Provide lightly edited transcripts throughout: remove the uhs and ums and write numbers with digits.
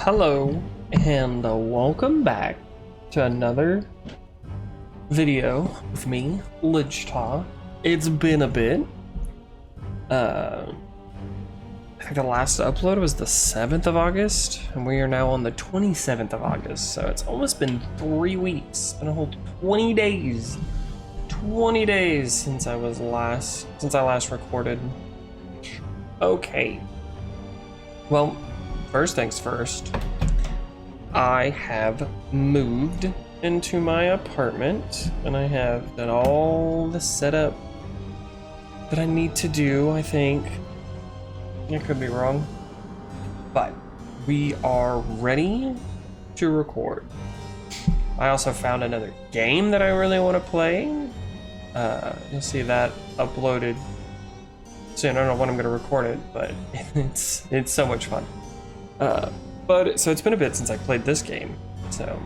Hello and welcome back to another video with me, Lichta. It's been a bit. I think the last upload was the 7th of August, and we are now on the 27th of August, so it's almost been 3 weeks. It's been a whole 20 days. 20 days since I last recorded. Okay. Well, first things first, I have moved into my apartment and I have done all the setup that I need to do, I think. I could be wrong, but we are ready to record. I also found another game that I really want to play. You'll see that uploaded soon. I don't know when I'm going to record it, but it's so much fun. So it's been a bit since I played this game. So,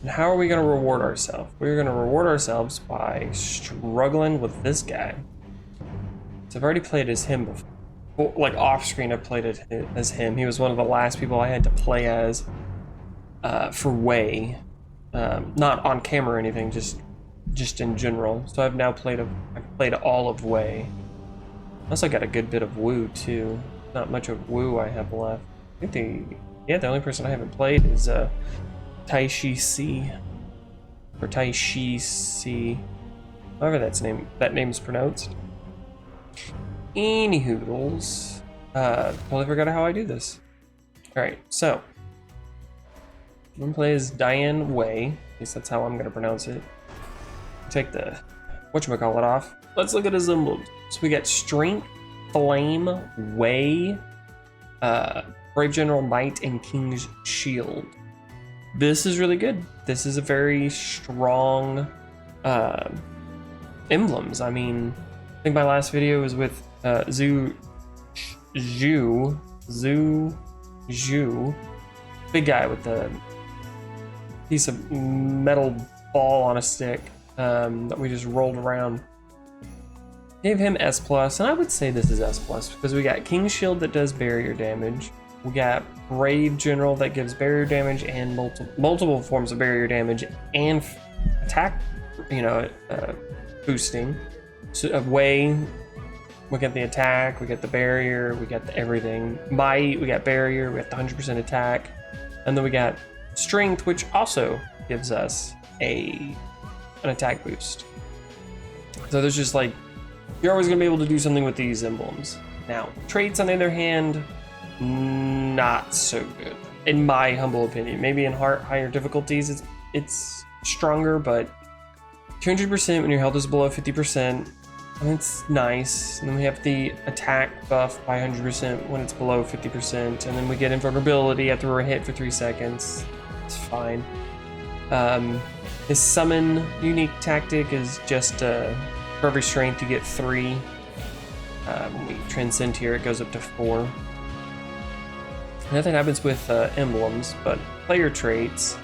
and how are we going to reward ourselves? We're going to reward ourselves by struggling with this guy. So I've already played as him before. Like off screen, I played it as him. He was one of the last people I had to play as for WEI. Not on camera or anything, just in general. So I've now played all of WEI. I also got a good bit of Woo too. Not much of Woo I have left. I think the only person I haven't played is Taishi C. Or Taishi C. However that name's pronounced. Anyhoodles. Totally forgot how I do this. Alright, so I'm gonna play as DIAN WEI. At least that's how I'm gonna pronounce it. Take the whatchamacallit off. Let's look at his emblems. So we got Strength, Flame, WEI, Brave General, Might, and King's Shield. This is really good. This is a very strong emblems. I mean, I think my last video was with Zhu, big guy with the piece of metal ball on a stick that we just rolled around. Gave him S+, and I would say this is S+, because we got King's Shield that does barrier damage. We got Brave General that gives barrier damage and multiple forms of barrier damage and attack, boosting. So WEI, we got the attack, we got the barrier, we got the everything. Might, we got barrier, we got the 100% attack, and then we got Strength, which also gives us an attack boost. So there's just like, you're always going to be able to do something with these emblems. Now, traits on the other hand, not so good, in my humble opinion. Maybe in higher difficulties it's stronger, but 200% when your health is below 50%, and it's nice. And then we have the attack buff by 100% when it's below 50%, and then we get invulnerability after we're hit for 3 seconds. It's fine. His summon unique tactic is just for every strength you get 3. When we transcend here, it goes up to 4. Nothing happens with emblems, but player traits.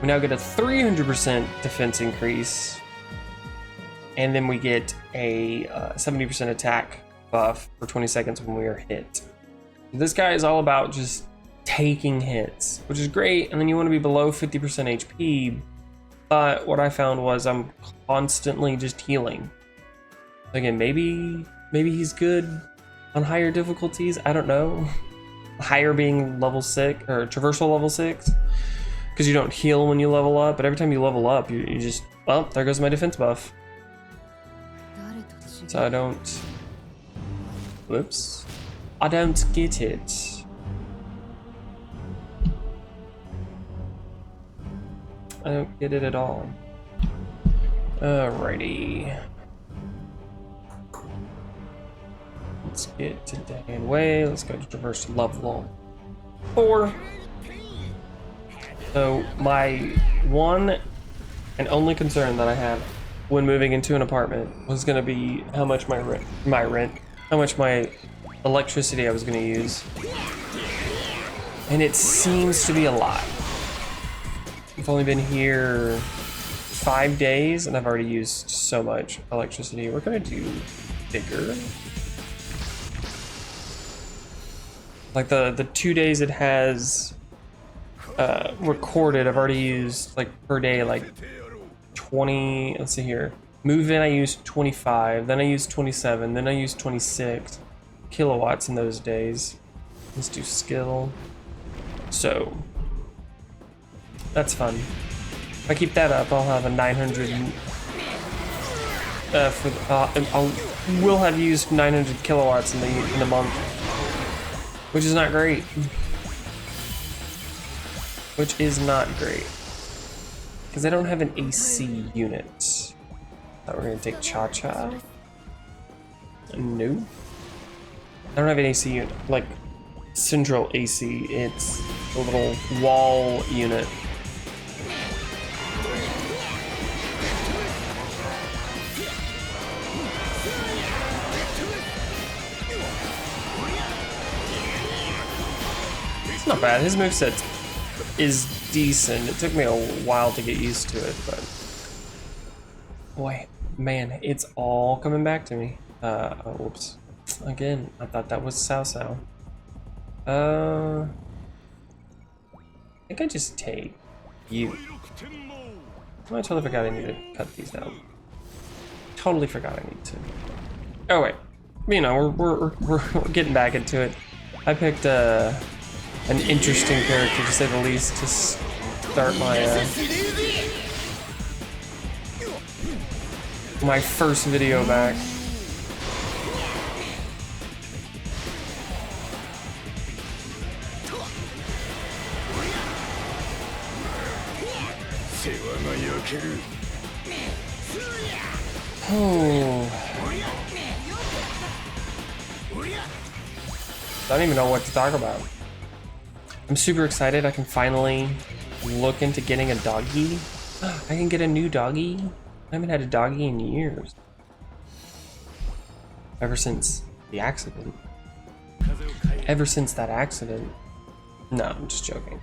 We now get a 300% defense increase, and then we get a 70% attack buff for 20 seconds when we are hit. This guy is all about just taking hits, which is great, and then you want to be below 50% HP, but what I found was I'm constantly just healing. Again, maybe he's good on higher difficulties, I don't know. Higher being level 6 or traversal level 6, because you don't heal when you level up, but every time you level up you just, well, there goes my defense buff. So I don't get it. I don't get it at all. Alrighty. Let's get to DIAN WEI. Let's go to traverse level 4. So my one and only concern that I have when moving into an apartment was going to be how much how much my electricity I was going to use. And it seems to be a lot. I've only been here 5 days and I've already used so much electricity. We're going to do bigger. Like the 2 days it has recorded, I've already used like per day like 20. Let's see here. Move in, I used 25. Then I used 27. Then I used 26 kilowatts in those days. Let's do skill. So that's fun. If I keep that up, I'll have a 900. We'll have used 900 kilowatts in the month, which is not great. Which is not great because I don't have an AC unit. Thought we were gonna take Cha-Cha. No, I don't have an AC unit, like central AC. It's a little wall unit. It's not bad. His moveset is decent. It took me a while to get used to it, but boy, man, it's all coming back to me. Whoops. Again, I thought that was Sao Sao. I think I just take you. I totally forgot I need to cut these out. Totally forgot I need to. Oh wait, you know, we're getting back into it. I picked an interesting character, to say the least, to start my first video back. Oh. I don't even know what to talk about. I'm super excited. I can finally look into getting a doggy. I can get a new doggy. I haven't had a doggy in years. Ever since the accident. Ever since that accident. No, I'm just joking.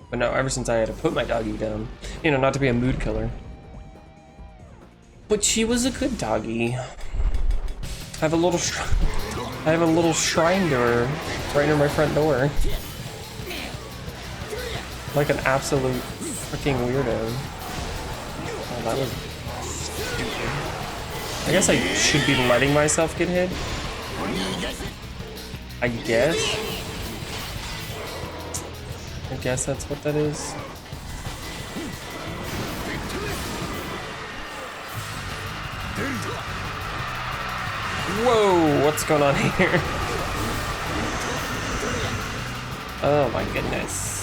But no, ever since I had to put my doggy down. You know, not to be a mood killer. But she was a good doggy. I have a little shrine to her right near my front door. Like an absolute freaking weirdo. Oh, that was stupid. I guess I should be letting myself get hit. I guess that's what that is. Whoa, what's going on here? Oh my goodness.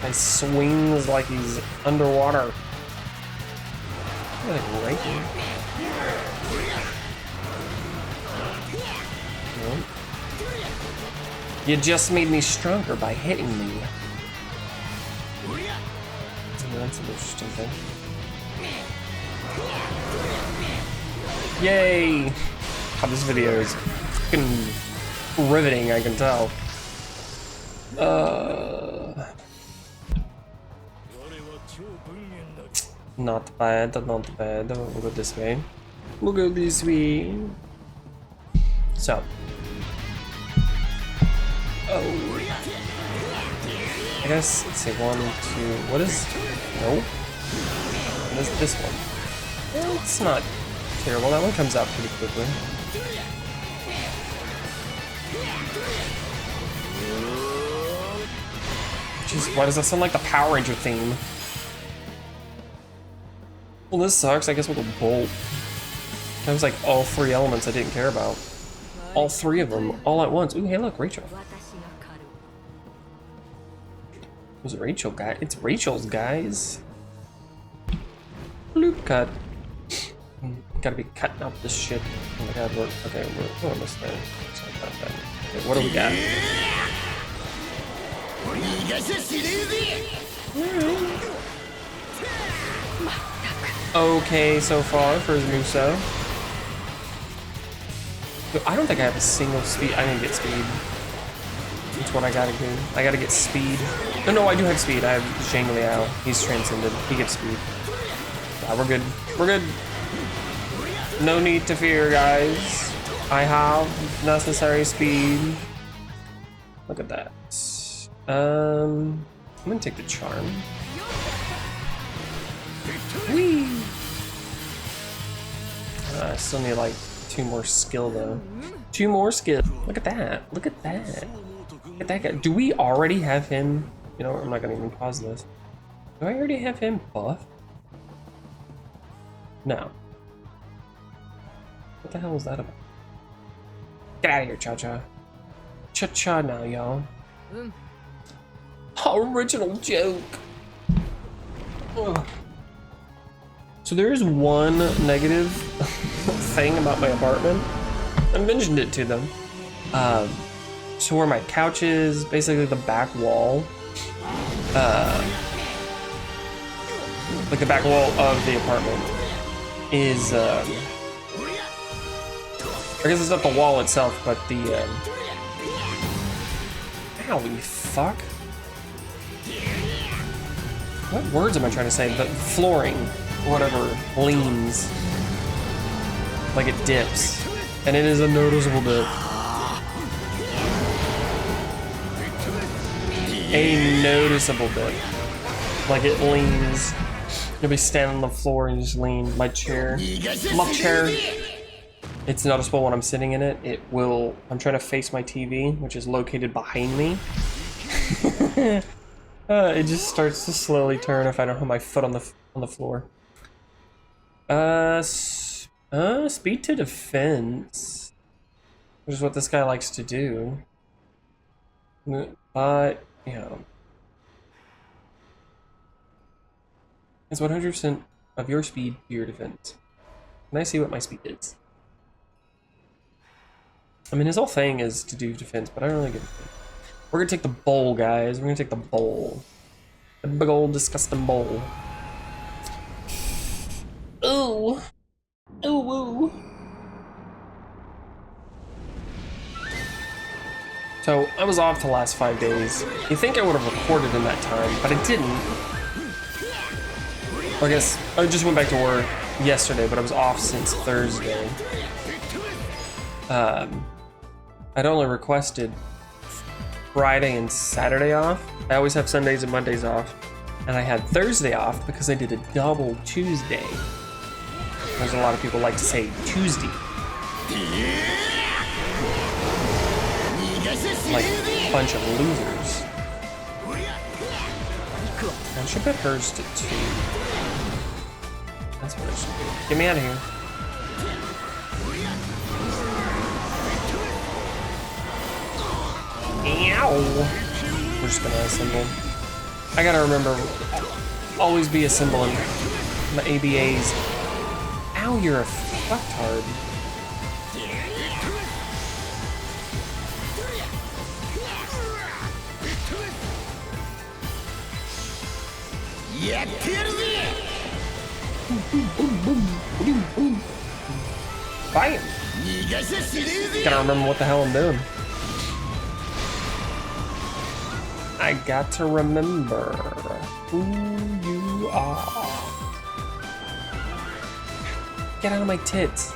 He swings like he's underwater. Like right here. Nope. You just made me stronger by hitting me. That's an interesting thing. Yay! God, this video is fucking riveting, I can tell. Not bad, not bad. We'll go this way. We'll go this way. So. Oh. I guess, let's see, 1, 2, what is, nope. What is this one? Well, it's not terrible, that one comes out pretty quickly. Jeez, why does that sound like the Power Ranger theme? Well, this sucks, I guess we'll go Bolt. That was like all 3 elements I didn't care about. All 3 of them, all at once. Ooh, hey look, Rachel. Was it Rachel, guy? It's Rachel's, guys. Bloop cut. Gotta be cutting up this shit. Oh my god, we're almost there. So not bad. Okay, what do we got? Okay, so far for his Musou. I don't think I have a single speed. I didn't get speed. That's what I gotta do. I gotta get speed. No, I do have speed. I have Zhang Liao. He's transcended. He gets speed. We're good. We're good. No need to fear, guys. I have necessary speed. Look at that. I'm gonna take the charm. Whee! I still need like 2 more skill though. 2 more skill. Look at that. Look at that. Look at that guy. Do we already have him? You know, I'm not gonna even pause this. Do I already have him buff? No. What the hell was that about? Get out of here, Cha-Cha. Cha-Cha now, y'all. Original joke. Ugh. So there is one negative thing about my apartment. I mentioned it to them. So where my couch is, basically the back wall, like the back wall of the apartment is, I guess it's not the wall itself, but the, ow, you fuck. What words am I trying to say? The flooring, whatever, leans. Like it dips. And it is a noticeable dip. A noticeable dip. Like it leans. You'll be standing on the floor and just lean. My chair. It's noticeable when I'm sitting in it. It will, I'm trying to face my TV, which is located behind me. It just starts to slowly turn if I don't have my foot on the floor. Speed to defense, which is what this guy likes to do. But, you know, it's 100% of your speed to your defense. Can I see what my speed is? I mean, his whole thing is to do defense, but I don't really give a shit. We're gonna take the bowl, guys. We're gonna take the bowl. The big old disgusting bowl. Ooh. Ooh, ooh. So, I was off the last 5 days. You think I would have recorded in that time, but I didn't. I guess I just went back to work yesterday, but I was off since Thursday. I'd only requested Friday and Saturday off. I always have Sundays and Mondays off. And I had Thursday off because I did a double Tuesday. There's a lot of people like to say Tuesday. Like a bunch of losers. I should put hers to 2. That's what I should do. Get me out of here. Ow! We're just gonna assemble. I gotta remember, always be assembling the ABAs. Ow, you're a fucktard. Bam! Gotta remember what the hell I'm doing. I got to remember who you are. Get out of my tits.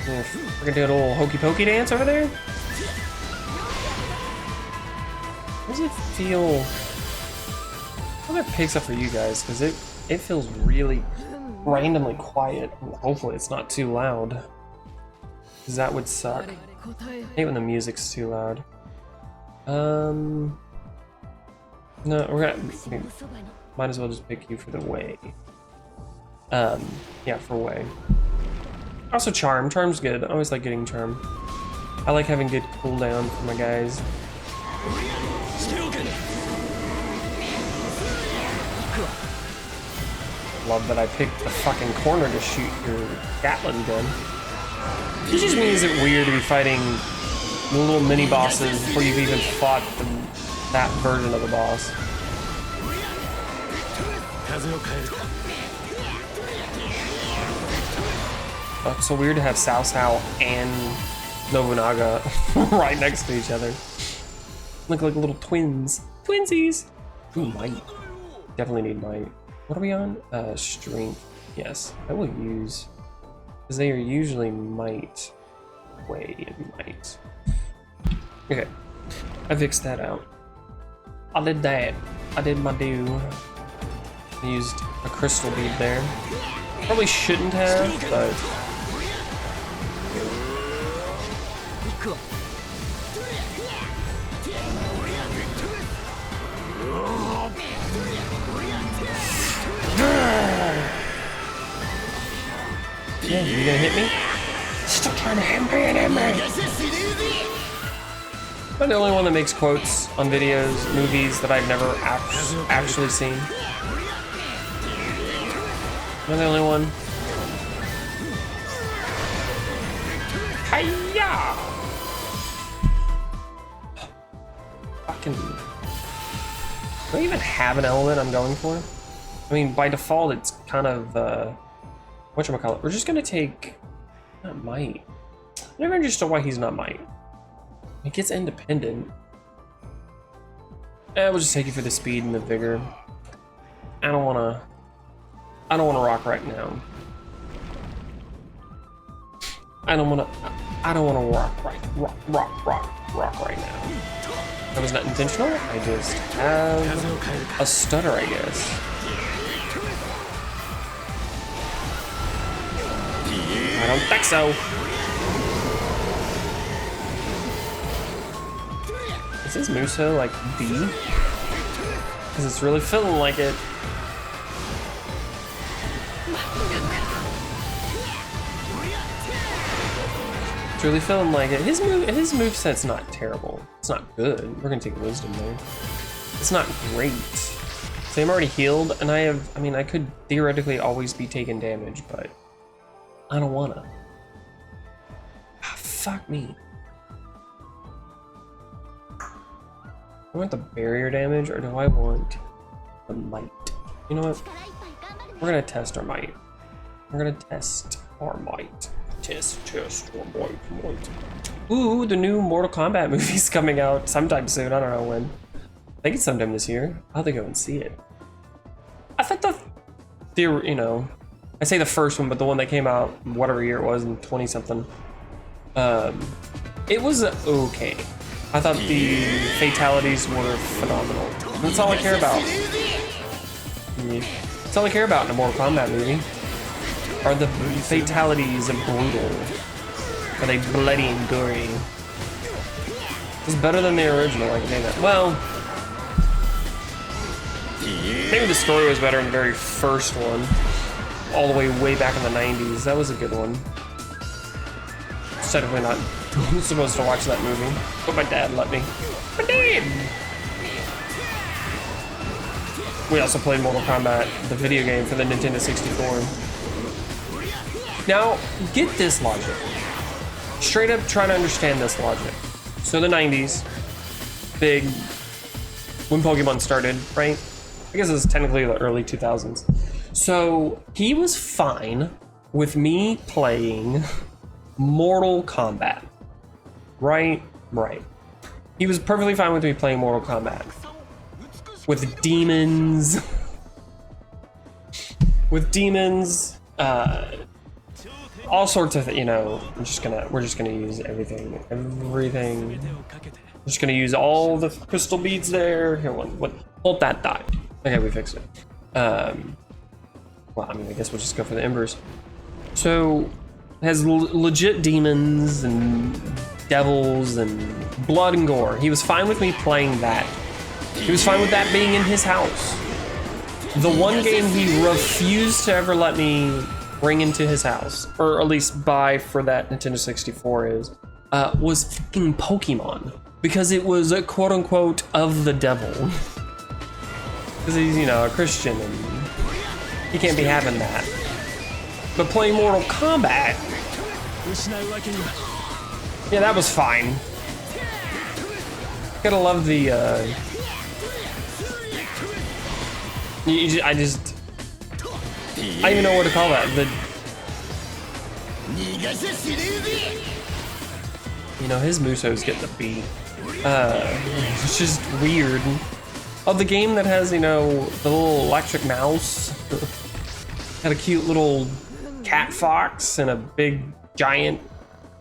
We're gonna do a little hokey pokey dance over there. How does it feel? How that picks up for you guys, because it feels really randomly quiet. Hopefully it's not too loud, because that would suck. I hate when the music's too loud. No, might as well just pick you for the WEI. Yeah, for WEI. Also charm. Charm's good. I always like getting charm. I like having good cooldown for my guys. Love that I picked the fucking corner to shoot your Gatling gun. It just means it weird to be fighting the little mini bosses before you've even fought that version of the boss. Oh, it's so weird to have Cao Cao and Nobunaga right next to each other. Look like little twins. Twinsies! Ooh, might. Definitely need might. What are we on? Strength. Yes, I will use. Because they are usually might. WEI and might. Okay. I fixed that out. I did that. I did my do. I used a crystal bead there. Probably shouldn't have, but... Yeah, you gonna hit me? Stop trying to hit me and hit me! I'm the only one that makes quotes on videos, movies that I've never actually seen. I'm the only one. Hiya! Fucking. Do I even have an element I'm going for? I mean, by default, it's kind of, whatchamacallit. We're just gonna take, not might. I never understood why he's not might. He gets independent. We'll just take you for the speed and the vigor. I don't wanna rock right now. I don't wanna rock right now. That was not intentional. I just have a stutter, I guess. I don't think so. Is this Musou like B? Because it's really feeling like it. It's really feeling like it. His moveset's not terrible. It's not good. We're gonna take wisdom there. It's not great. So I'm already healed, and I mean, I could theoretically always be taking damage, but I don't wanna. Ah, fuck me. I want the barrier damage, or do I want the might? You know what? We're gonna test our might. We're gonna test our might. Test our might. Ooh, the new Mortal Kombat movie's coming out sometime soon. I don't know when. I think it's sometime this year. I'll have to go and see it. I thought you know, I say the first one, but the one that came out whatever year it was in 20-something. It was okay. I thought the fatalities were phenomenal. That's all I care about. That's all I care about in a Mortal Kombat movie. Are the fatalities brutal? Are they bloody and gory? It's better than the original, I can say that. Well, maybe the story was better in the very first one. All the way back in the 90s. That was a good one. It's technically not supposed to watch that movie, but my dad let me. My dad! We also played Mortal Kombat, the video game for the Nintendo 64. Now, get this logic. Straight up try to understand this logic. So the 90s, big, when Pokemon started, right? I guess it was technically the early 2000s. So he was fine with me playing Mortal Kombat. Right? Right. He was perfectly fine with me playing Mortal Kombat. With demons. With demons. All sorts of, you know, we're just gonna use everything. I'm just gonna use all the crystal beads there. Here, hold that die. Okay, we fixed it. Well, I mean, I guess we'll just go for the embers. So, it has legit demons and devils and blood and gore. He was fine with me playing that. He was fine with that being in his house. The one game he refused to ever let me bring into his house, or at least buy for that Nintendo 64 was fucking Pokemon. Because it was a quote-unquote of the devil. Because he's, you know, a Christian and he can't be having that. But playing Mortal Kombat, yeah, that was fine. Gotta love the, I don't even know what to call that. You know, his Musou's getting a B. It's just weird. Oh, the game that has, you know, the little electric mouse. Had a cute little cat fox and a big giant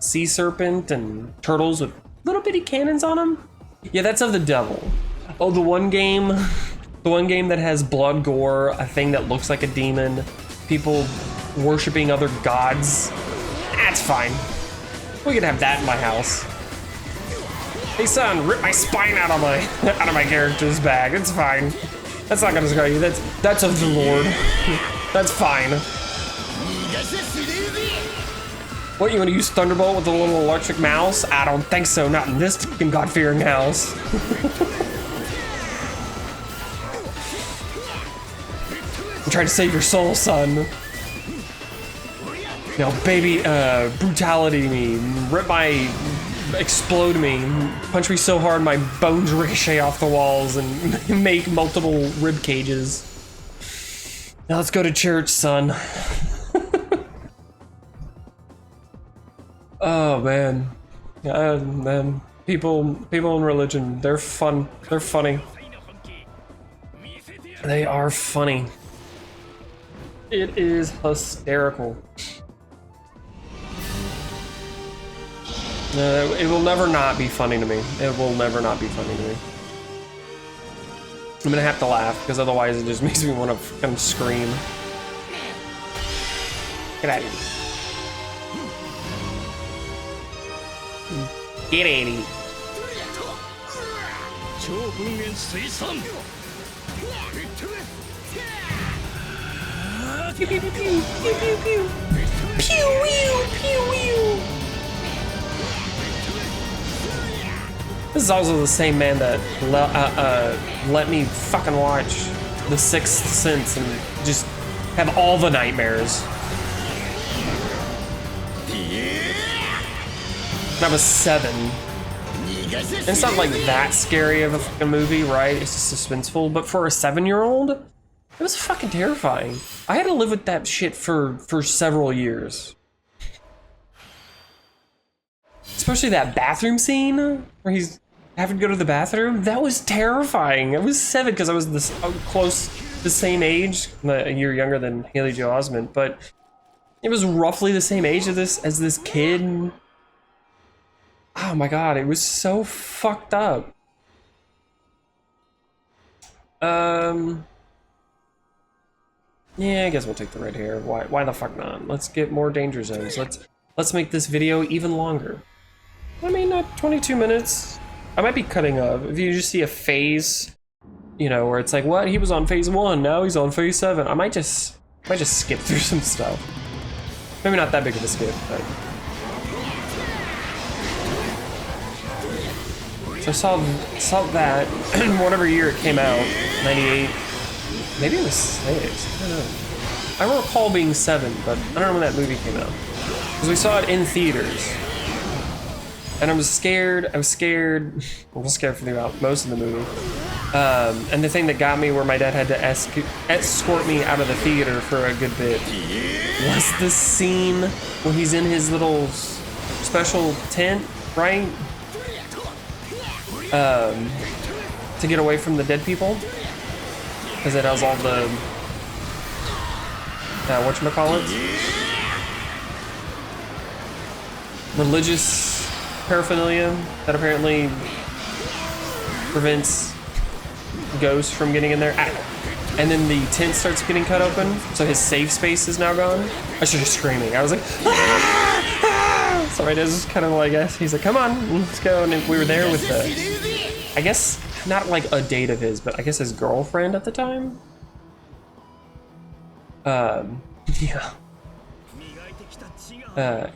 sea serpent and turtles with little bitty cannons on them. Yeah, that's of the devil. Oh, the one game that has blood, gore, a thing that looks like a demon, people worshiping other gods. That's fine. We can have that in my house. Hey son, rip my spine out of my character's bag. It's fine. That's not gonna scare you. That's of the Lord. That's fine. What, you wanna use Thunderbolt with a little electric mouse? I don't think so, not in this fucking God-fearing house. I'm trying to save your soul, son. You know, baby, brutality me, explode me, punch me so hard my bones ricochet off the walls and make multiple rib cages. Now let's go to church, son. Oh man, man, people in religion, they're fun. They're funny. They are funny. It is hysterical. No, it will never not be funny to me. It will never not be funny to me. I'm gonna have to laugh because otherwise it just makes me want to fucking scream. Get out of here. Get out of here. Pew pew pew pew pew pew pew. Pew pew pew pew. This is also the same man that let me fucking watch The Sixth Sense and just have all the nightmares. When I was 7. And it's not like that scary of a fucking movie, right? It's just suspenseful, but for a 7-year-old, it was fucking terrifying. I had to live with that shit for several years. Especially that bathroom scene where he's having to go to the bathroom. That was terrifying. I was 7 because I was this close, the same age, a year younger than Haley Joel Osment, but it was roughly the same age as this kid. Oh my god, it was so fucked up. Yeah, I guess we'll take the red hair. Why the fuck not? Let's get more danger zones. Let's make this video even longer. I mean, not 22 minutes. I might be cutting up. If you just see a phase, you know, where it's like, what? He was on phase 1, now he's on phase 7. I might just skip through some stuff. Maybe not that big of a skip, but. So I saw that whatever year it came out, 98. Maybe it was 6, I don't know. I don't recall being 7, but I don't know when that movie came out. Because we saw it in theaters. And I was scared. I was scared throughout most of the movie. And the thing that got me where my dad had to escort me out of the theater for a good bit was the scene when he's in his little special tent, right? To get away from the dead people. Because it has all the, whatchamacallit? Religious paraphernalia that apparently prevents ghosts from getting in there. And then the tent starts getting cut open, so his safe space is now gone. I started screaming. I was like, ah! Ah! So my dad was kind of like, he's like, come on, let's go. And we were there with the, I guess, not like a date of his, but I guess his girlfriend at the time. Yeah.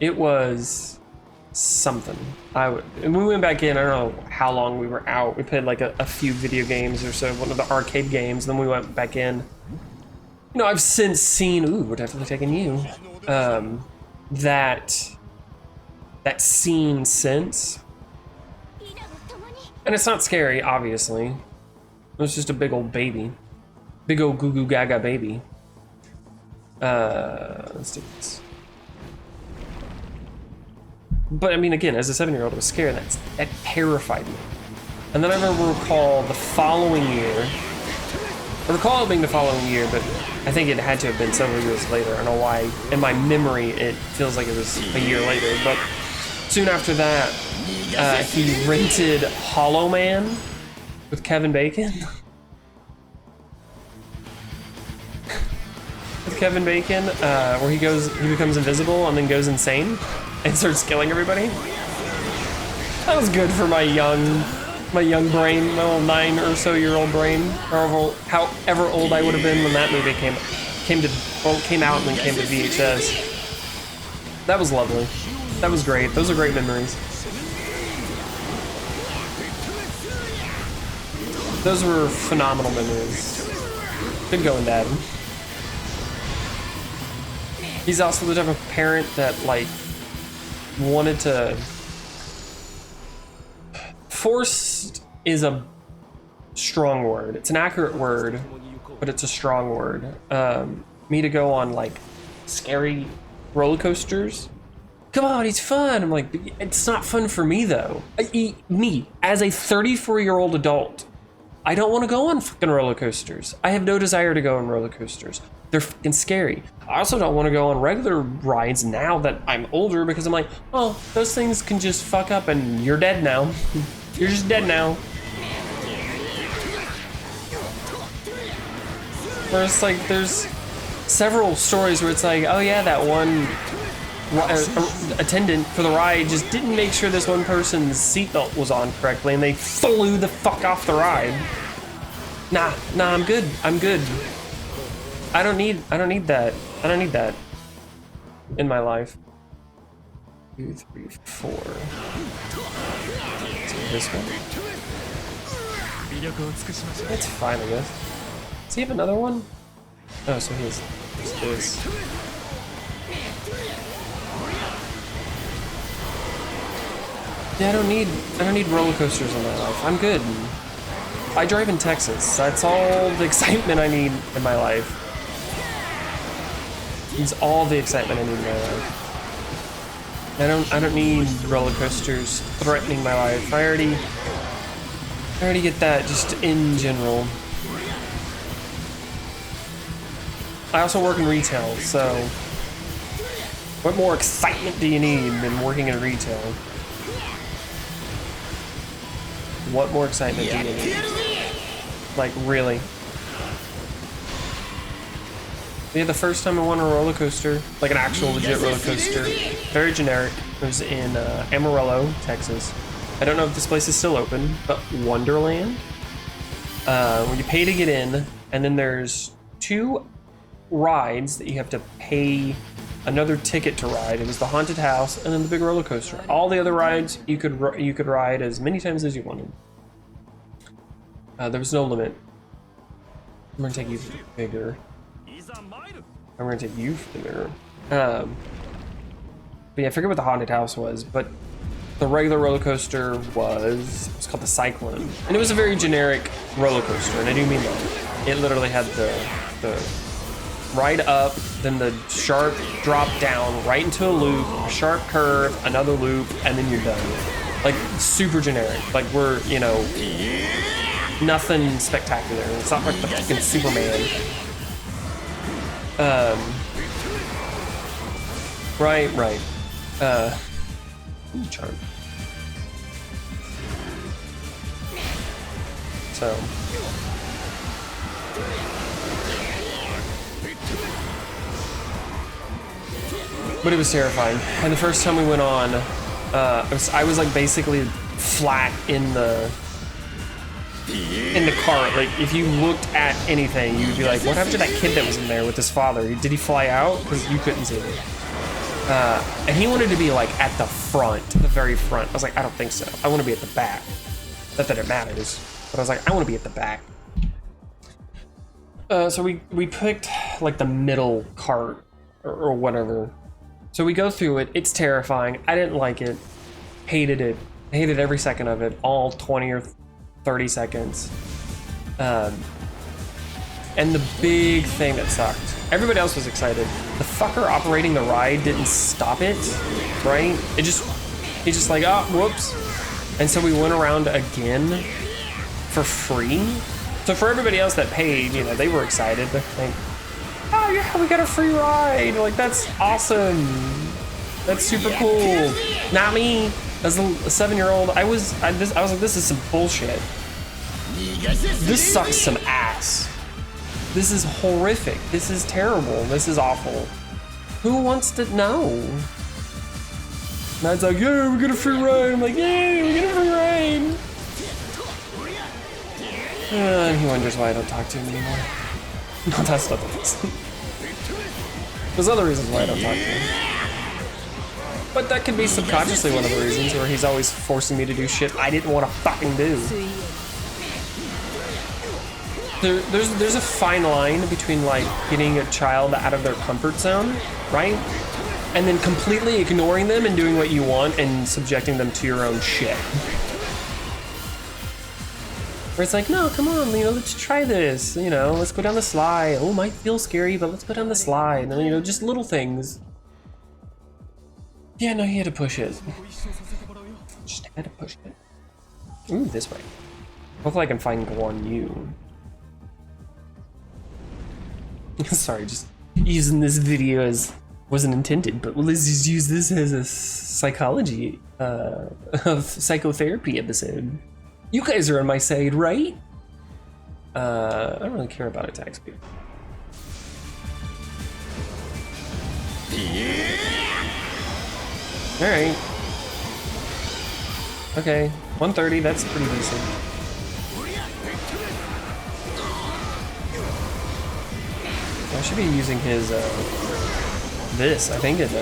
It was something. And we went back in, I don't know how long we were out. We played like a few video games or so, one of the arcade games, then we went back in. You know, I've since seen, ooh, we're definitely taking you, that scene since. And it's not scary, obviously. It was just a big old baby. Big old goo goo gaga baby. Let's do this. But I mean, again, as a 7-year-old, I was scared. That terrified me. And then I recall the following year. I recall it being the following year, but I think it had to have been several years later. I don't know why. In my memory, it feels like it was a year later. But soon after that, he rented Hollow Man with Kevin Bacon. With Kevin Bacon, where he becomes invisible and then goes insane and starts killing everybody. That was good for my young brain, my little 9 or so year old brain, however old I would have been when that movie came out and then came to VHS. That was lovely. That was great. Those are great memories. Those were phenomenal memories. Good going, Dad. He's also the type of parent that, like, wanted to... Forced is a strong word. It's an accurate word, but it's a strong word. Me to go on, like, scary roller coasters. Come on, he's fun. I'm like, it's not fun for me, though. Me, as a 34-year-old adult, I don't want to go on fucking roller coasters. I have no desire to go on roller coasters. They're fucking scary. I also don't want to go on regular rides now that I'm older because I'm like, oh, those things can just fuck up and you're dead now. You're just dead now. Whereas, like, there's several stories where it's like, oh yeah, that one attendant for the ride just didn't make sure this one person's seatbelt was on correctly and they flew the fuck off the ride. Nah, I'm good. I don't need that. I don't need that in my life. 2, 3, 4. So this one. It's fine, I guess. Does he have another one? Oh, so he has this. Yeah, I don't need roller coasters in my life. I'm good. I drive in Texas. That's all the excitement I need in my life. It's all the excitement I need in my life. I don't need roller coasters threatening my life. I already get that just in general. I also work in retail, so what more excitement do you need than working in retail? What more excitement do you need? Like, really? Yeah, the first time I went on a roller coaster, like an actual legit roller coaster, very generic. It was in Amarillo, Texas. I don't know if this place is still open, but Wonderland, where you pay to get in, and then there's 2 rides that you have to pay another ticket to ride. It was the haunted house and then the big roller coaster. All the other rides you could ride as many times as you wanted. There was no limit. I'm gonna take you bigger. I'm gonna take you for the mirror. But yeah, I forget what the haunted house was, but the regular roller coaster was called the Cyclone, and it was a very generic roller coaster, and I do mean that. It literally had the ride up, then the sharp drop down right into a loop, a sharp curve, another loop, and then you're done. Like, super generic. Like, we're, you know, nothing spectacular. It's not like the fucking Superman. Right. Charm. So. But it was terrifying. And the first time we went on, I was like basically flat in the cart. Like, if you looked at anything, you'd be like, what happened to that kid that was in there with his father? Did he fly out? Because you couldn't see him. And he wanted to be like at the front, the very front. I was like, I don't think so. I want to be at the back. Not that it matters, but I was like, I want to be at the back. So we picked like the middle cart or whatever. So we go through it. It's terrifying. I didn't like it. Hated it. Hated every second of it. All 20 or 30 seconds. And the big thing that sucked, everybody else was excited. The fucker operating the ride didn't stop it, right? He's just like, oh, whoops. And so we went around again for free. So for everybody else that paid, you know, they were excited. They're like, oh yeah, we got a free ride. Like, that's awesome. That's super cool. Not me. As a 7-year-old, I was like, this is some bullshit. This sucks some ass. This is horrific. This is terrible. This is awful. Who wants to know? Matt's like, yeah, we get a free ride. I'm like, yay, we get a free ride. And he wonders why I don't talk to him anymore. No, that's not the reason. There's other reasons why I don't talk to him. But that could be subconsciously one of the reasons, where he's always forcing me to do shit I didn't want to fucking do. There's a fine line between like getting a child out of their comfort zone, right? And then completely ignoring them and doing what you want and subjecting them to your own shit. Where it's like, no, come on, you know, let's try this, you know, let's go down the slide. Oh, it might feel scary, but let's go down the slide. And, you know, just little things. Yeah, no, he had to push it. Just had to push it. Ooh, this way. Hopefully I can find Guan Yu. Sorry, just using this video as wasn't intended, but let's just use this as a psychology, psychotherapy episode. You guys are on my side, right? I don't really care about attack speed. Alright. Okay, 130, that's pretty decent. I should be using his, this, I think it, I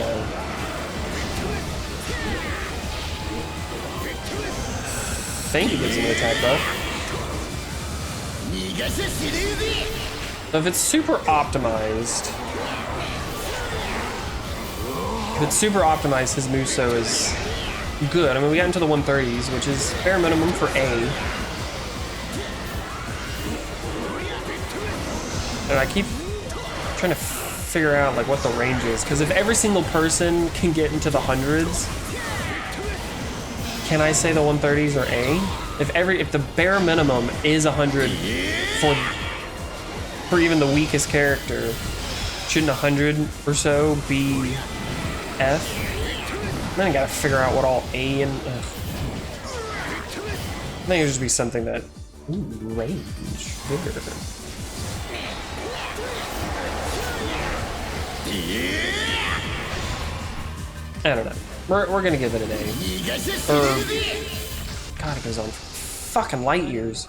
think it gives him an attack buff. So if it's super optimized, his Musou is good. I mean, we got into the 130s, which is bare minimum for A. And I keep trying to figure out like what the range is, because if every single person can get into the hundreds, can I say the 130s are A? If the bare minimum is 100 for even the weakest character, shouldn't 100 or so be F? Then I gotta figure out what all A and I think it'll just be something that range bigger. I don't know. We're gonna give it an A. God, it goes on for fucking light years.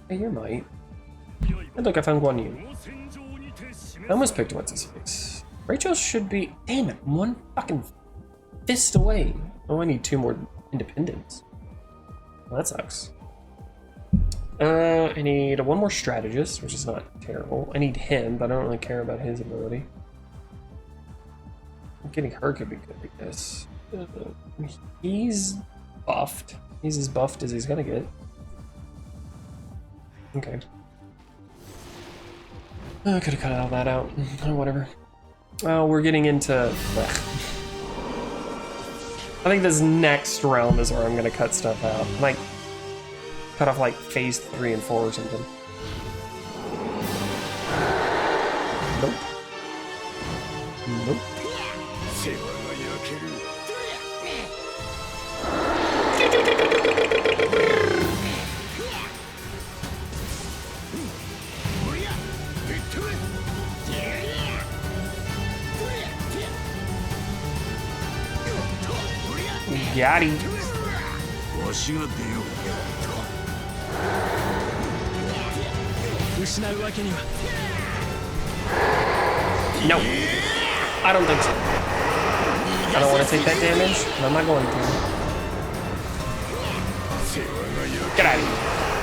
Hey, you might. And look, I found Guan Yu. I almost picked what's his face. Rachel should be. Damn it, one fucking fist away. Oh, I need 2 more independents. Well, that sucks. I need 1 more strategist, which is not terrible. I need him, but I don't really care about his ability. Getting her could be good, I guess. He's buffed. He's as buffed as he's gonna get. Okay. I could have cut all that out. Oh, whatever. Oh, we're getting into... Blech. I think this next realm is where I'm gonna cut stuff out. Like, cut off like phase 3 and 4 or something. Nope. Nope. Got him. No, I don't think so. I don't want to take that damage, but I'm not going to. Get out of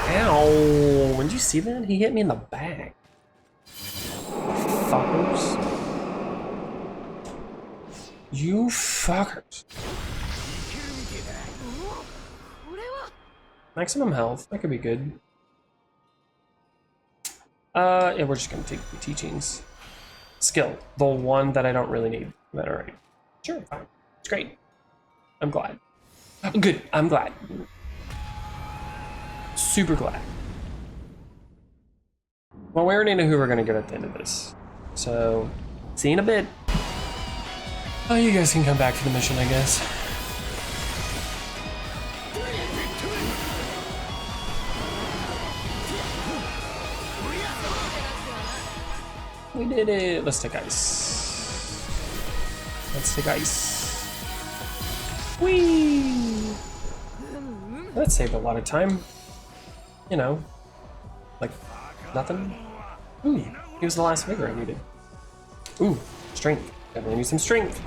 here. Ow, did you see that? He hit me in the back. Fuckers. You fuckers. Maximum health, that could be good. Yeah, we're just gonna take the teachings. Skill, the one that I don't really need. But alright. Sure, fine. It's great. I'm glad. Good, I'm glad. Super glad. Well, we already know who we're gonna get at the end of this. So, see you in a bit. Oh, you guys can come back for the mission, I guess. We did it. Let's take ice. Let's take ice. Whee! That saved a lot of time. You know, like nothing. Ooh, here's the last vigor I needed. Ooh, strength. Definitely need some strength.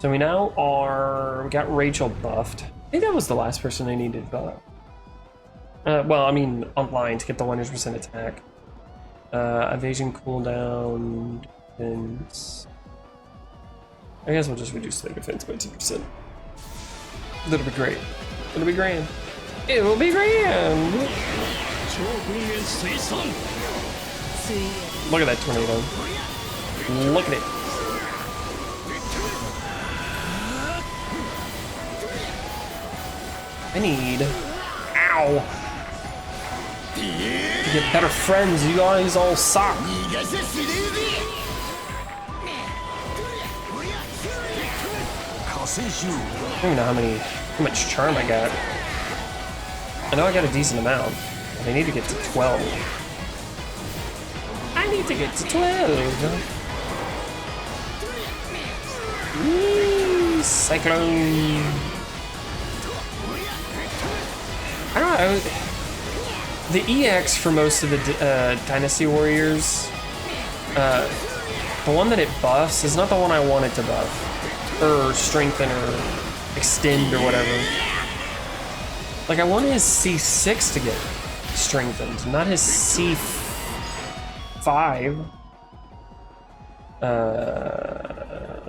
So we now are, we got Rachel buffed. I think that was the last person I needed buff. Well, I mean, online to get the 100% attack. Evasion cooldown, defense. I guess we'll just reduce their defense by 2%. That'll be great. It'll be grand. It will be grand! Look at that tornado. Look at it. I need... Ow! To get better friends, you guys all suck. I don't even know how much charm I got. I know I got a decent amount. I need to get to 12. I need to get to 12. Whee, Cyclone. I don't know. The EX for most of the Dynasty Warriors, the one that it buffs is not the one I wanted to buff. Or strengthen or extend or whatever. Like I want his C6 to get strengthened, not his C5.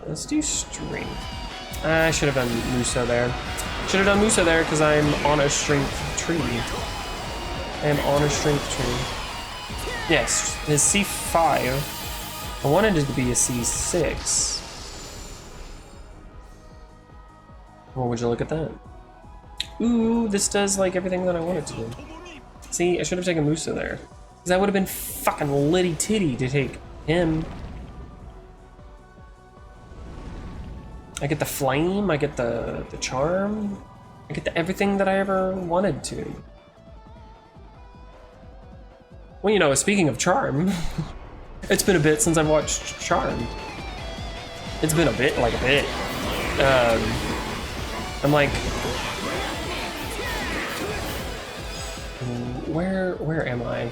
Let's do strength. I should have done Musou there. Should have done Musou there because I'm on a strength tree. I am on a strength tree. Yes, his C5. I wanted it to be a C6. Well, would you look at that? Ooh, this does like everything that I wanted to do. See, I should have taken Musou there. Because that would have been fucking litty titty to take him. I get the flame, I get the charm, I get everything that I ever wanted to. Well, you know, speaking of charm, it's been a bit since I've watched Charmed. It's been a bit. I'm like, where am I?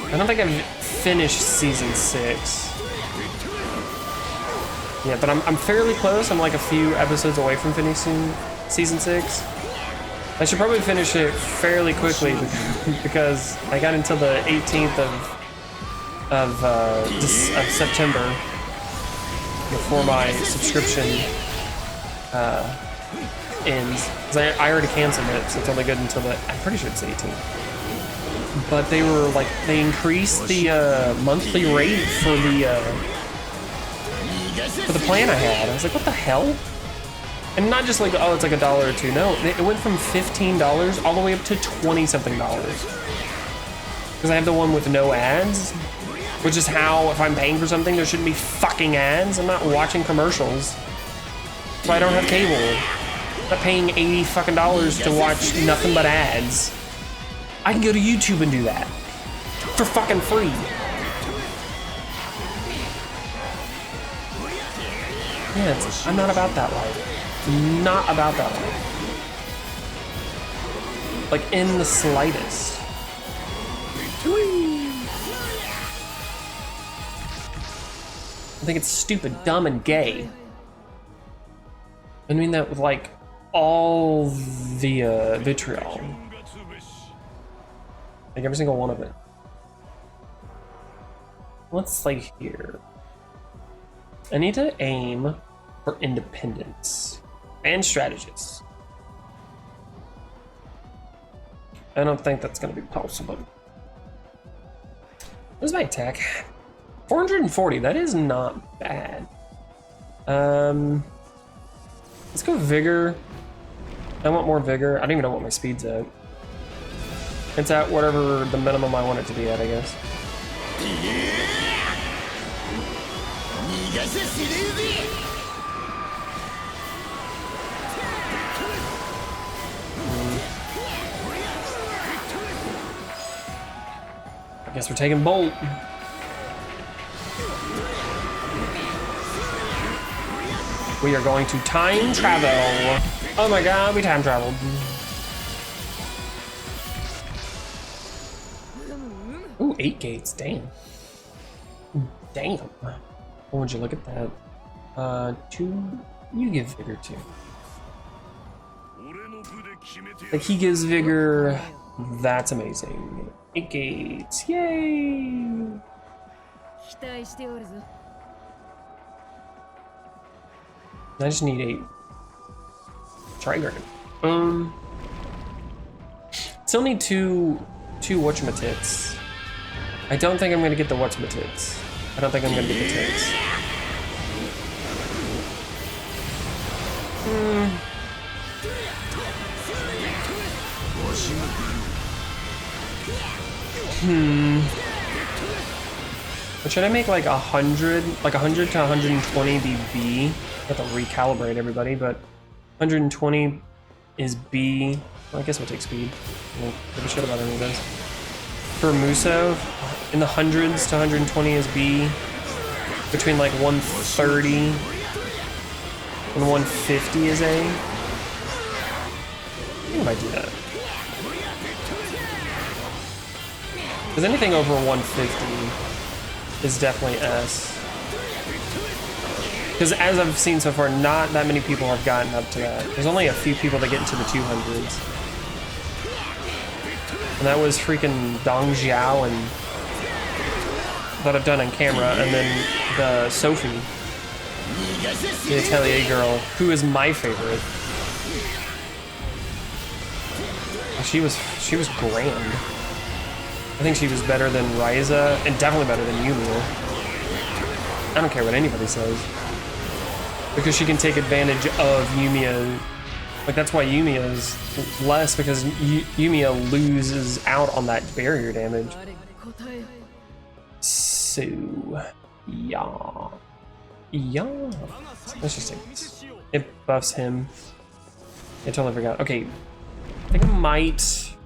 I don't think I've finished season 6. Yeah, but I'm fairly close. I'm like a few episodes away from finishing season 6. I should probably finish it fairly quickly because I got until the 18th of September before my subscription ends. Because I already canceled it, so it's only good until I'm pretty sure it's the 18th. But they were like, they increased the monthly rate for the plan I had. I was like, what the hell? And not just like, oh, it's like $1 or $2. No, it went from $15 all the way up to $20-something. Because I have the one with no ads, which is how, if I'm paying for something, there shouldn't be fucking ads. I'm not watching commercials. So I don't have cable. I'm not paying $80 fucking to watch nothing but ads. I can go to YouTube and do that. For fucking free. Yeah, I'm not about that life. Not about that life. Like, in the slightest. I think it's stupid, dumb, and gay. I mean that with, like, all the vitriol. Like, every single one of it. Let's like here. I need to aim for independence and strategists. I don't think that's going to be possible. What's my attack? 440. That is not bad. Let's go vigor. I want more vigor. I don't even know what my speed's at. It's at whatever the minimum I want it to be at, I guess. I guess we're taking Bolt. We are going to time travel. Oh my god, we time traveled. Ooh, 8 gates, damn. Damn. Oh, would you look at that? 2, you give vigor 2. Like, he gives vigor, that's amazing. 8 gates, yay! I just need 8. Trigger. Still need two whatchamatits. I don't think I'm gonna get the whatchamatits. I don't think I'm gonna get the tits. But should I make like 100 to 120 be B? I have to recalibrate everybody, but 120 is B. Well, I guess we'll take speed. We'll give a shit about any of those. For Musou, in the hundreds to 120 is B. Between like 130 and 150 is A. I think I might do that. Because anything over 150 is definitely S. Because as I've seen so far, not that many people have gotten up to that. There's only a few people that get into the 200s. And that was freaking Dong Xiao and that I've done on camera, and then the Sophie, the Atelier girl, who is my favorite. She was grand. I think she was better than Ryza, and definitely better than Yumiya. I don't care what anybody says. Because she can take advantage of Yumiya. Like, that's why Yumiya is less, because Yumiya loses out on that barrier damage. So, yeah. Let's just take this. It buffs him. I totally forgot. Okay, I think I might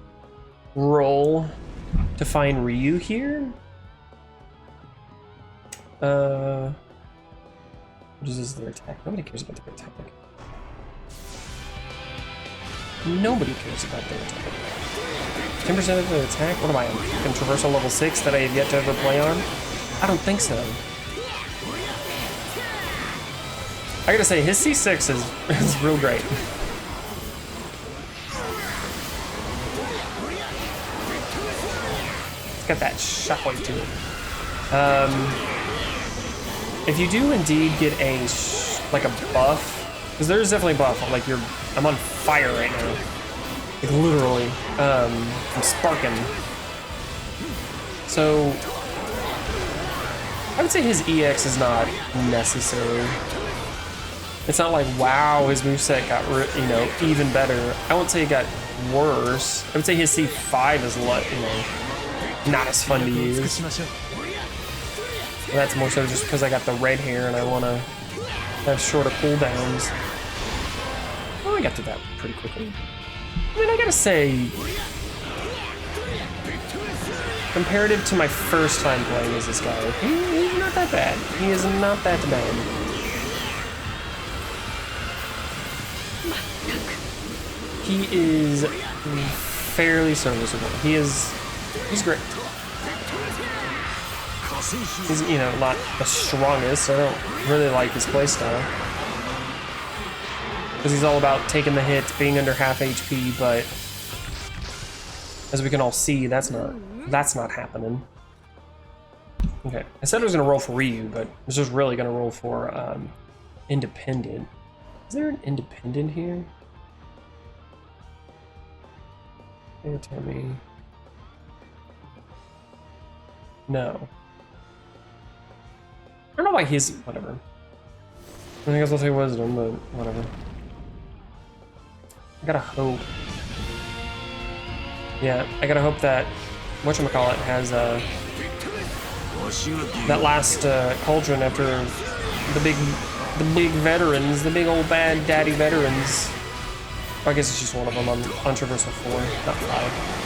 roll to find Ryu here. What is their attack? Nobody cares about their attack. Nobody cares about their attack. 10% of their attack? What am I, in traversal level 6 that I have yet to ever play on? I don't think so. I gotta say, his C6 is real great. It's got that shockwave to it. If you do indeed get a like a buff, because there's definitely a buff. Like I'm on fire right now, like literally. I'm sparking. So I would say his EX is not necessary. It's not like, wow, his moveset got even better. I won't say it got worse. I would say his C5 is not as fun to use. And that's more so just because I got the red hair and I want to have shorter cooldowns. Well, I got to that pretty quickly. I mean, I gotta say, comparative to my first time playing as this guy, he's not that bad. He is not that bad. He is fairly serviceable. He's great. He's, not the strongest. I don't really like his playstyle. Because he's all about taking the hits, being under half HP, but as we can all see, that's not happening. Okay, I said I was gonna roll for Ryu, but I was just really gonna roll for independent. Is there an independent here? Tell me. No. I don't know why he's whatever. I guess I'll say wisdom, but whatever. I gotta hope. Yeah, I gotta hope that whatchamacallit has that last cauldron after the big veterans, the big old bad daddy veterans. I guess it's just one of them on Traversal 4, not 5.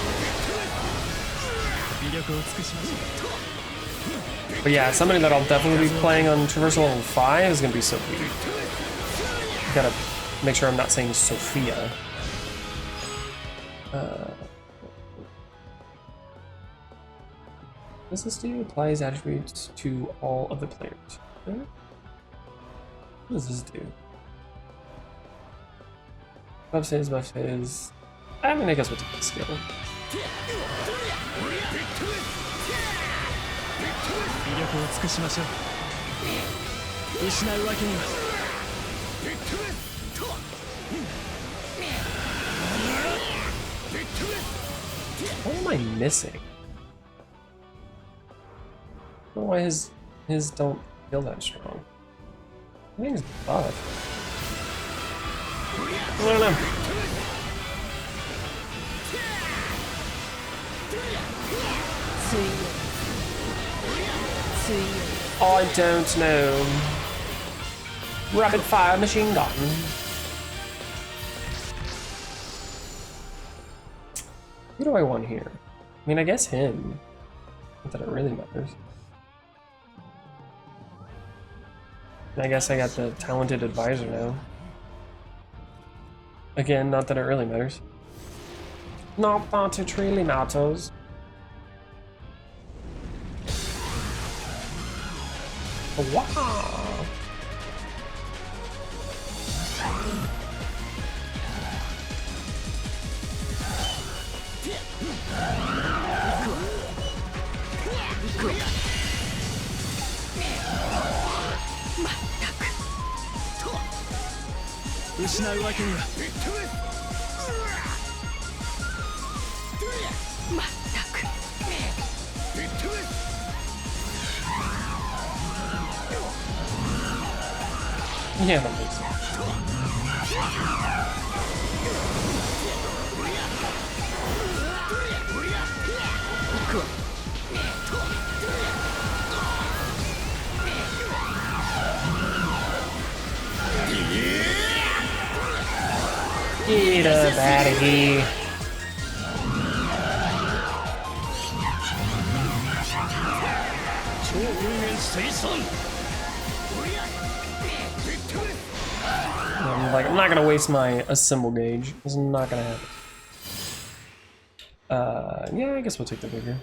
But yeah, somebody that I'll definitely be playing on Traversal level 5 is gonna be Sophie. Gotta make sure I'm not saying Sophia. Does this do? Applies attributes to all of the players. Okay. What does this do? Buff saves, buff saves. I mean, I guess we'll take the skill. What am I missing? I don't know why his don't feel that strong. I think it's buff. I don't know. I don't know. Rapid fire machine gun. Who do I want here? I mean, I guess him. Not that it really matters. I guess I got the talented advisor now. Again, not that it really matters. Not that it really matters. Wow. Yeah, that makes sense. Get up out of here. I'm not gonna waste my assemble gauge. It's not gonna happen. Yeah, I guess we'll take the bigger.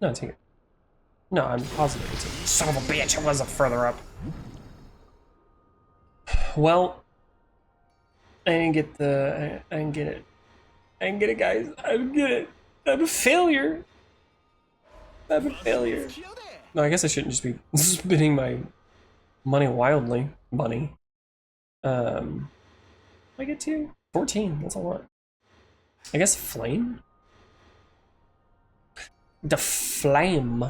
No, take it. No, I'm positive it's it. Son of a bitch, it wasn't further up. Well, I didn't get the. I didn't get it. I didn't get it, guys. I didn't get it. I'm a failure. I'm a failure. No, I guess I shouldn't just be spending my money wildly. Money. I get to 14. That's a lot. I guess flame. The flame.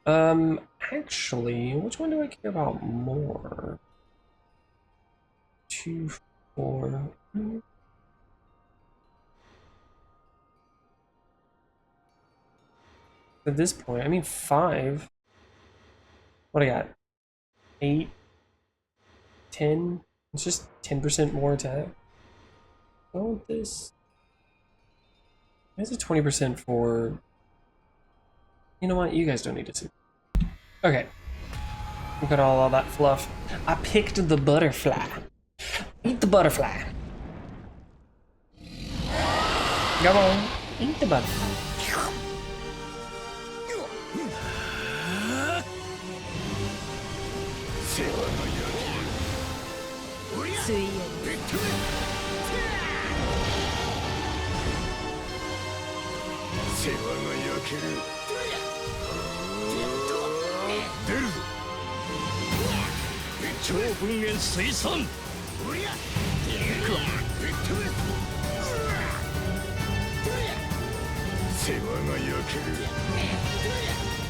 Actually, which one do I care about more? 2, 4. At this point, I mean 5. What I got? 8, 10. It's just 10% more attack. Go with this. There's a 20% for. You know what? You guys don't need to see. Okay. Look at all that fluff. I picked the butterfly. Eat the butterfly. Come on. Eat the butterfly.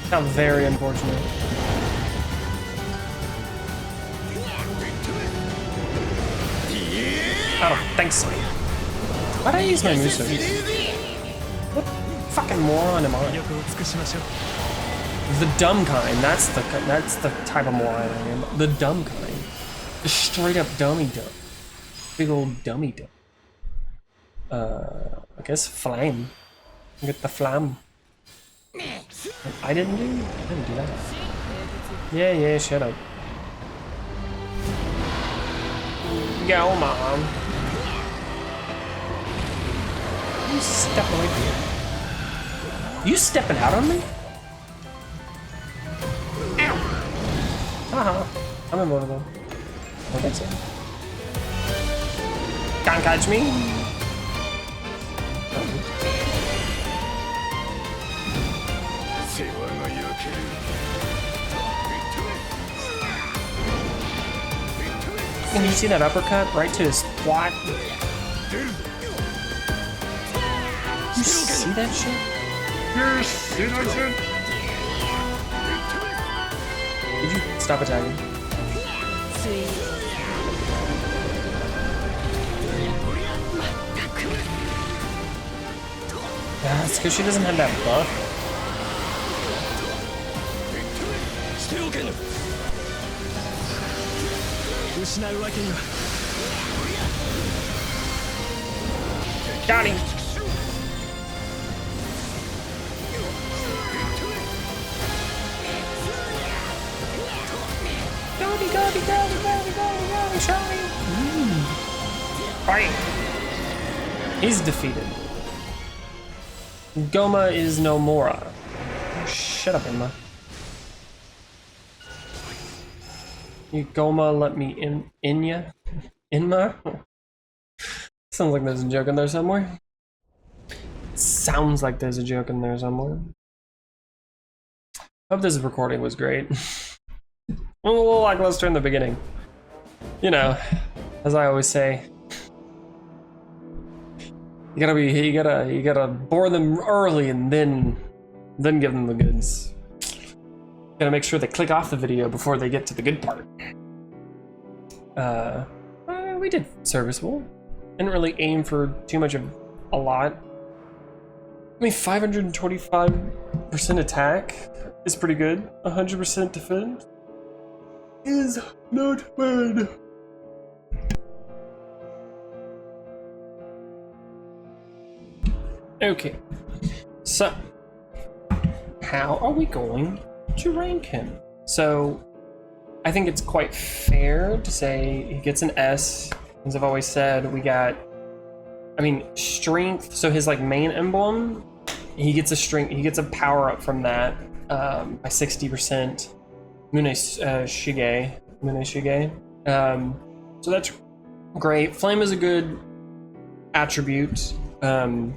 How very unfortunate. I don't think so. Why did I use my Musou? What fucking moron am I? The dumb kind. That's the type of moron I am. The dumb kind. The straight up dummy dumb. Big old dummy dumb. I guess flame. Get the flam. I didn't do that. Yeah, shut up. Go, Mom. You step away from me. You stepping out on me? Ow! Haha. I'm immortal. I think so. Can't catch me. Can you see that uppercut right to his quad? You see that shit? Yes, see that shit? Did you stop attacking? Yeah, it's because she doesn't have that buff. Got him. Go, show me. Fight. He's defeated. Goma is no more. Shut up, Emma. You Goma let me in ya? Inma? Sounds like there's a joke in there somewhere. Sounds like there's a joke in there somewhere. Hope this recording was great. A little lackluster in the beginning. You know, as I always say, you gotta bore them early and then give them the goods. Gotta make sure they click off the video before they get to the good part. We did serviceable. Didn't really aim for too much of a lot. I mean, 525% attack is pretty good. 100% defense is not bad. Okay, so how are we going to rank him? So I think it's quite fair to say he gets an S. As I've always said, we got, I mean, strength. So his like main emblem, he gets a strength, he gets a power up from that by 60%. Mune Shige. So that's great. Flame is a good attribute. Like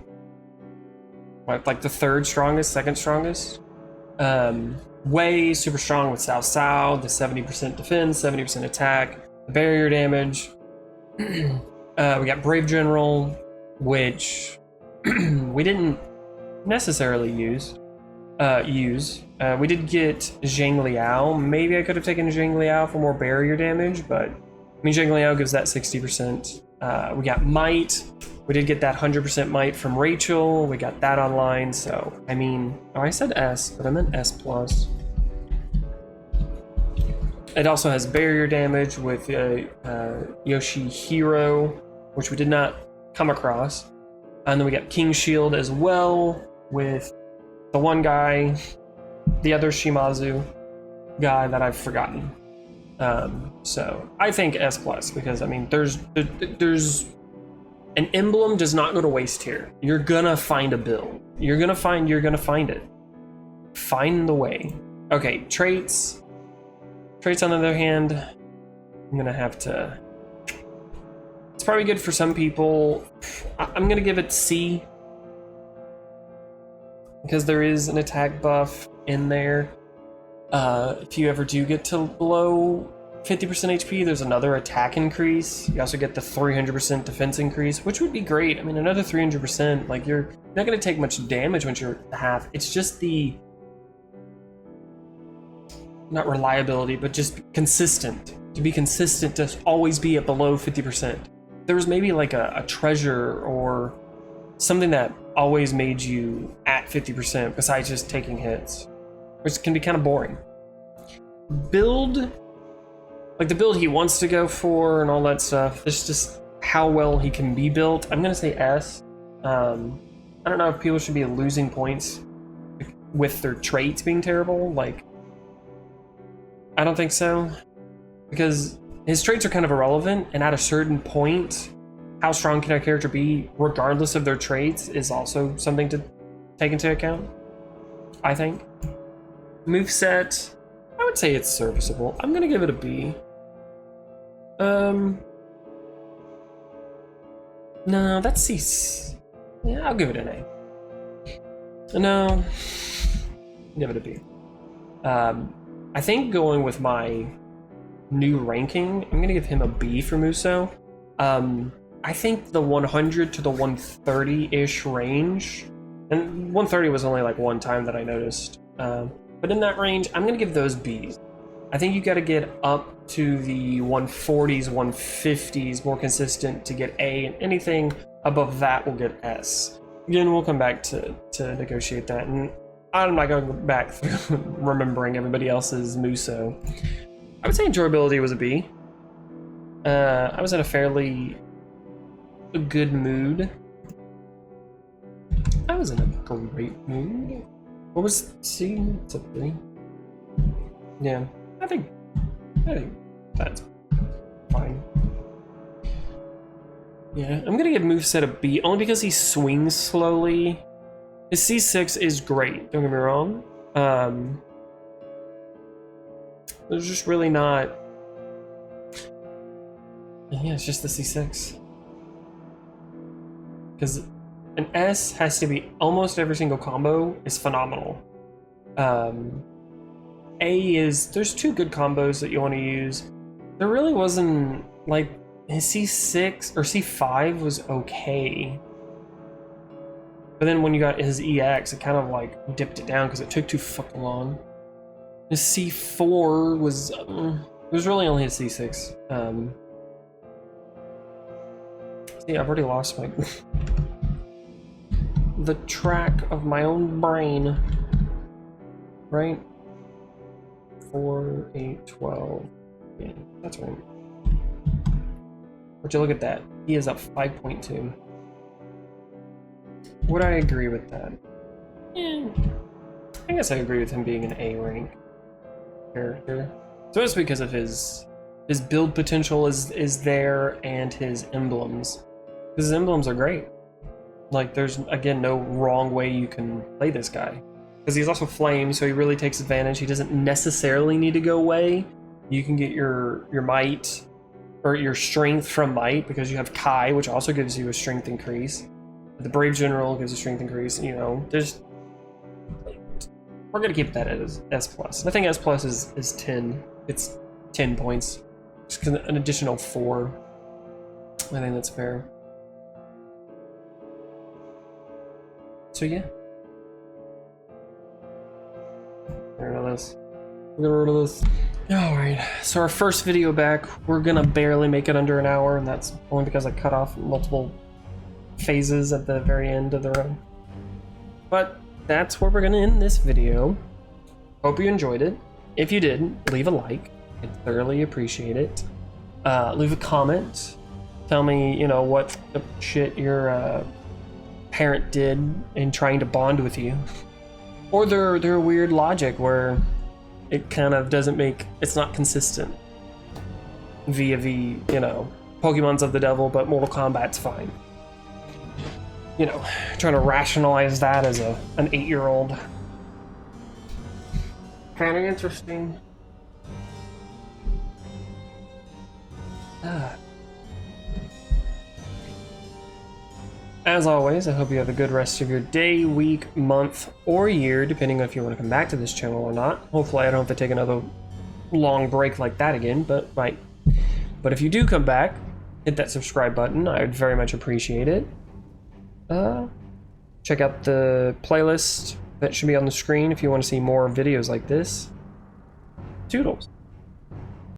the third strongest, second strongest. WEI super strong with Sao Sao, the 70% defense, 70% attack, the barrier damage. We got Brave General, which we didn't necessarily use. We did get Zhang Liao. Maybe I could have taken Zhang Liao for more barrier damage, but I mean Zhang Liao gives that 60%. We got Might. We did get that 100% Might from Rachel. We got that online, so I mean, oh, I said S, but I meant S+. It also has barrier damage with Yoshihiro, which we did not come across. And then we got King Shield as well with the one guy, the other Shimazu guy that I've forgotten. So I think S+, because I mean, there's an emblem does not go to waste here. You're gonna find a build. You're gonna find it. Find the way. Okay, traits. Traits on the other hand, I'm gonna have to, it's probably good for some people. I'm gonna give it C, because there is an attack buff in there. If you ever do get to below 50% HP, there's another attack increase. You also get the 300% defense increase, which would be great. I mean, another 300%, like you're not gonna take much damage once you're at half. It's just the, not reliability, but just consistent. To be consistent, to always be at below 50%. There was maybe like a treasure or something that always made you at 50% besides just taking hits, which can be kind of boring. Build, like the build he wants to go for and all that stuff, it's just how well he can be built. I'm gonna say S. I don't know if people should be losing points with their traits being terrible. Like, I don't think so, because his traits are kind of irrelevant, and at a certain point, how strong can a character be regardless of their traits is also something to take into account, I think. Moveset, I would say it's serviceable. I'm gonna give it a B. No, that's C. Yeah, I'll give it an A. No, give it a B. I think going with my new ranking, I'm gonna give him a B for Musou. I think the 100 to the 130-ish range, and 130 was only like one time that I noticed, but in that range, I'm gonna give those Bs. I think you gotta get up to the 140s, 150s, more consistent to get A, and anything above that will get S. Again, we'll come back to negotiate that, and I'm not going back through remembering everybody else's Musou. I would say enjoyability was a B. I was in a fairly good mood. I was in a great mood. What was C? It's a B. Yeah, I think that's fine. Yeah, I'm gonna give moveset a B only because he swings slowly. His C6 is great, don't get me wrong. There's just really not. Yeah, it's just the C6. Because an S has to be almost every single combo is phenomenal. A is, there's two good combos that you want to use. There really wasn't, like, his C6 or C5 was okay. But then when you got his EX, it kind of like dipped it down because it took too fucking long. His C4 was, it was really only his C6. See, I've already lost my, the track of my own brain. Right? 4, 8, 12. Yeah, that's right. Would you look at that? He is up 5.2. Would I agree with that? Yeah. I guess I agree with him being an A rank character. So it's because of his build potential is there, and his emblems. His emblems are great. Like, there's again no wrong way you can play this guy. Because he's also flame, so he really takes advantage. He doesn't necessarily need to go away. You can get your might or your strength from might because you have Kai, which also gives you a strength increase. The Brave General gives a strength increase. You know, there's. We're gonna keep that as S+. I think S+ is 10. It's 10 points. Just an additional 4. I think that's fair. So yeah. Get rid of this. Get rid of this. Alright, so our first video back, we're gonna barely make it under an hour, and that's only because I cut off multiple phases at the very end of the run. But that's where we're gonna end this video. Hope you enjoyed it. If you did, leave a like. I'd thoroughly appreciate it. Leave a comment. Tell me, you know, what the shit your parent did in trying to bond with you. Or their weird logic where it kind of doesn't make, it's not consistent. You know, Pokemon's of the devil, but Mortal Kombat's fine. You know, trying to rationalize that as an 8-year-old. Kind of interesting. As always, I hope you have a good rest of your day, week, month, or year, depending on if you want to come back to this channel or not. Hopefully I don't have to take another long break like that again, but might. But if you do come back, hit that subscribe button. I would very much appreciate it. Check out the playlist that should be on the screen if you want to see more videos like this. Toodles.